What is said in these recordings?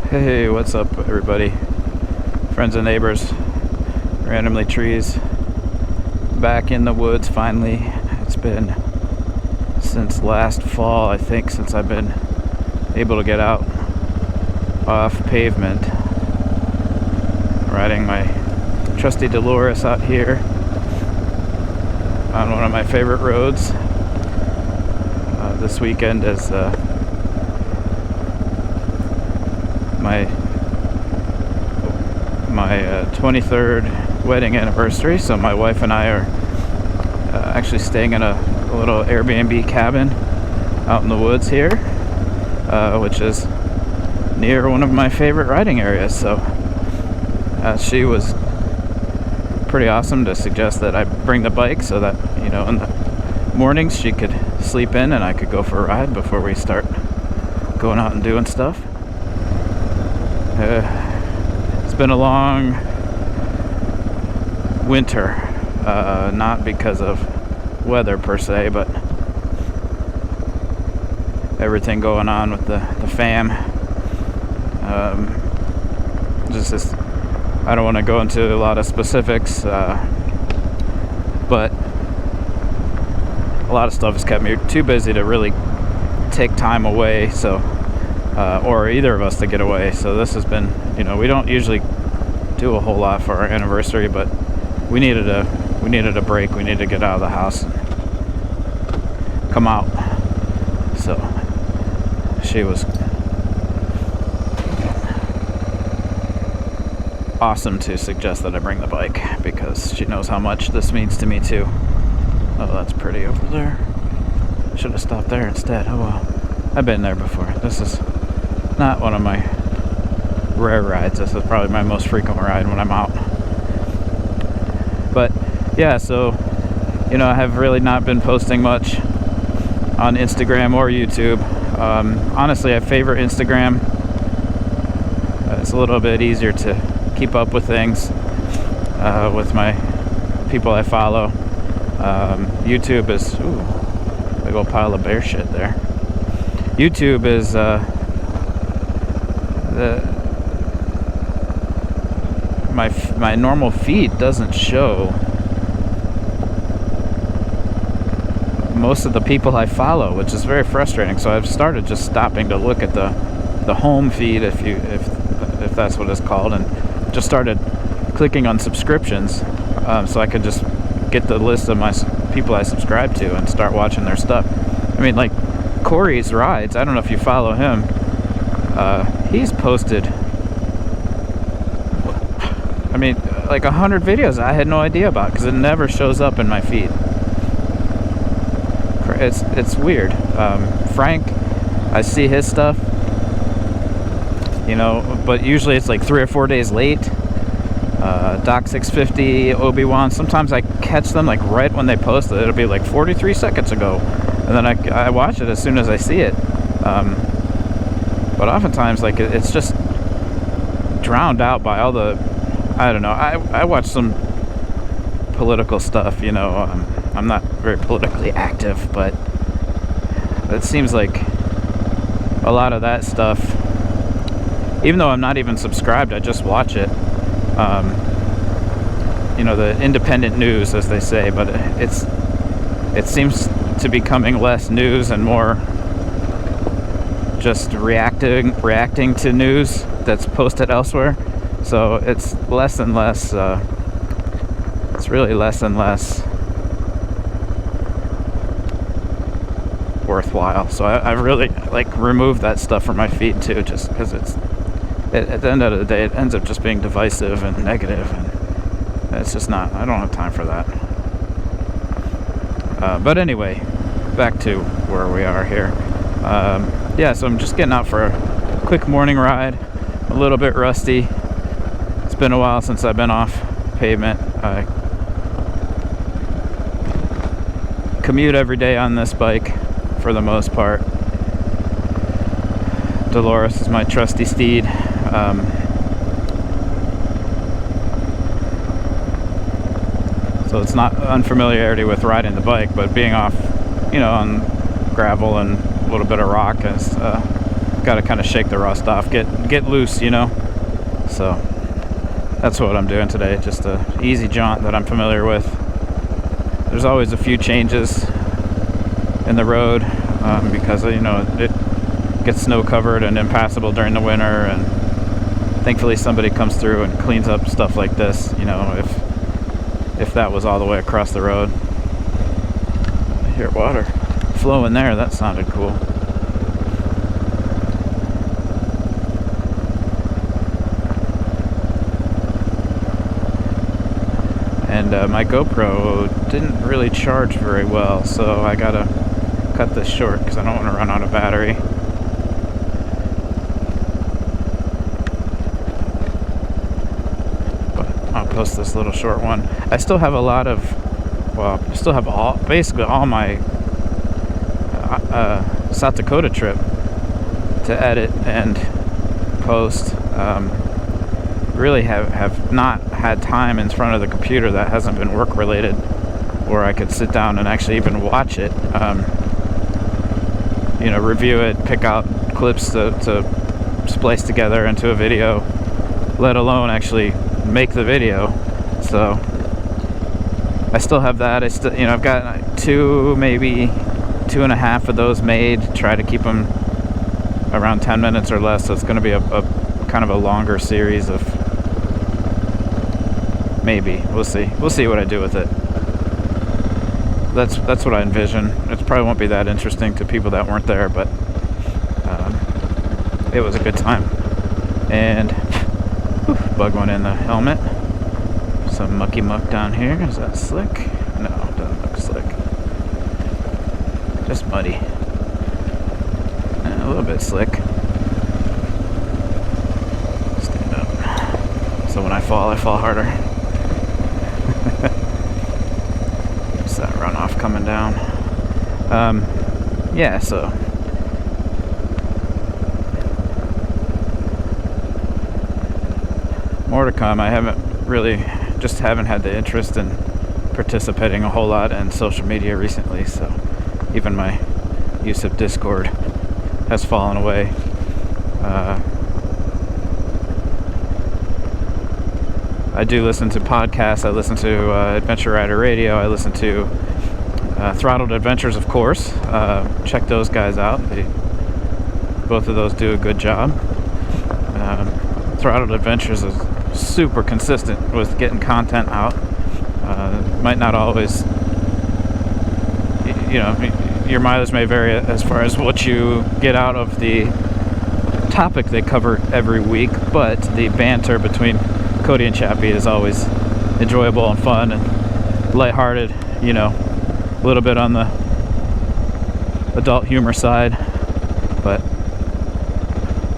Hey, what's up, everybody? Friends and neighbors, randomly trees. Back in the woods finally. It's been since last fall, I think, since I've been able to get out off pavement. Riding my trusty Delores out here on one of my favorite roads. This weekend is my 23rd wedding anniversary, so my wife and I are actually staying in a little Airbnb cabin out in the woods here, which is near one of my favorite riding areas. So she was pretty awesome to suggest that I bring the bike so that, you know, in the mornings she could sleep in and I could go for a ride before we start going out and doing stuff. It's been a long winter, not because of weather per se, but everything going on with the fam. Just I don't want to go into a lot of specifics, but a lot of stuff has kept me too busy to really take time away, so or either of us to get away. So this has been, you know, we don't usually do a whole lot for our anniversary, but we needed a break. We needed to get out of the house and come out. So she was awesome to suggest that I bring the bike because she knows how much this means to me too. Oh, that's pretty over there. Should have stopped there instead. Oh well. I've been there before. This is not one of my rare rides. This is probably my most frequent ride when I'm out. But yeah, so, you know, I have really not been posting much on Instagram or YouTube. Honestly, I favor Instagram. It's a little bit easier to keep up with things with my people I follow. YouTube is big old pile of bear shit there. YouTube is my normal feed doesn't show most of the people I follow, which is very frustrating. So I've started just stopping to look at the home feed, if that's what it's called, and just started clicking on subscriptions, so I could just get the list of my people I subscribe to and start watching their stuff. I mean, like Corey's rides, I don't know if you follow him. He's posted, I mean, like 100 videos I had no idea about because it never shows up in my feed. It's weird. Frank, I see his stuff, you know, but usually it's like 3 or 4 days late. Doc 650, Obi-Wan, sometimes I catch them like right when they post it. It'll be like 43 seconds ago, and then I watch it as soon as I see it. But oftentimes, like, it's just drowned out by all the, I don't know, I watch some political stuff, you know. I'm not very politically active, but it seems like a lot of that stuff, even though I'm not even subscribed, I just watch it. You know, the independent news, as they say, but it seems to be becoming less news and more just reacting to news that's posted elsewhere. So it's less and less. It's really less and less worthwhile. So I've really like removed that stuff from my feed too, just because at the end of the day, it ends up just being divisive and negative, and it's just not. I don't have time for that. But anyway, back to where we are here. Yeah, so I'm just getting out for a quick morning ride. A little bit rusty. It's been a while since I've been off pavement. I commute every day on this bike for the most part. Delores is my trusty steed. So it's not unfamiliarity with riding the bike, but being off, you know, on gravel and a little bit of rock is got to kind of shake the rust off, get loose, you know. So that's what I'm doing today, just a easy jaunt that I'm familiar with. There's always a few changes in the road because, you know, it gets snow covered and impassable during the winter, and thankfully somebody comes through and cleans up stuff like this, you know, if that was all the way across the road. I hear water flowing there. That sounded cool. And my GoPro didn't really charge very well, so I gotta cut this short because I don't want to run out of battery. But I'll post this little short one. I still have a lot of, well, I still have basically all my South Dakota trip to edit and post. Really have not had time in front of the computer that hasn't been work related where I could sit down and actually even watch it, you know, review it, pick out clips to splice together into a video, let alone actually make the video. So I still have that. I still, you know, I've got maybe 2.5 of those made. Try to keep them around 10 minutes or less, so it's going to be a kind of a longer series of, maybe, we'll see what I do with it. That's what I envision. It probably won't be that interesting to people that weren't there, but it was a good time. And bug went in the helmet. Some mucky muck down here. Is that slick? No, it doesn't look slick. Just muddy. And a little bit slick. Stand up. So when I fall harder. There's that runoff coming down. Yeah, so more to come. I haven't had the interest in participating a whole lot in social media recently, so even my use of Discord has fallen away. I do listen to podcasts. I listen to Adventure Rider Radio. I listen to Throttled Adventures, of course. Check those guys out. Both of those do a good job. Throttled Adventures is super consistent with getting content out. Might not always, you know, your mileage may vary as far as what you get out of the topic they cover every week, but the banter between Cody and Chappie is always enjoyable and fun and lighthearted, you know, a little bit on the adult humor side, but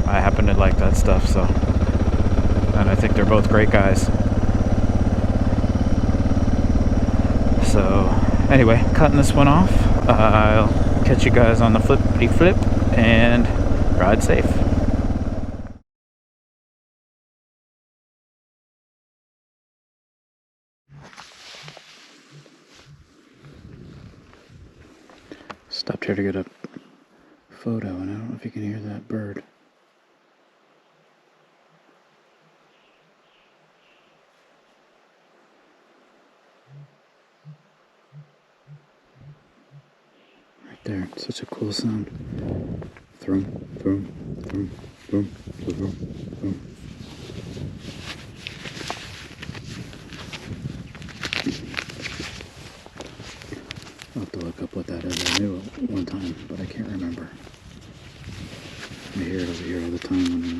I happen to like that stuff, so, and I think they're both great guys. So anyway, cutting this one off. I'll catch you guys on the flippity flip, and ride safe. Stopped here to get a photo, and I don't know if you can hear that bird. Right there, it's such a cool sound. Thrum, thrum, thrum, thrum, thrum, thrum. I'll have to look up what that is. I knew it one time, but I can't remember. I hear it over here all the time when I'm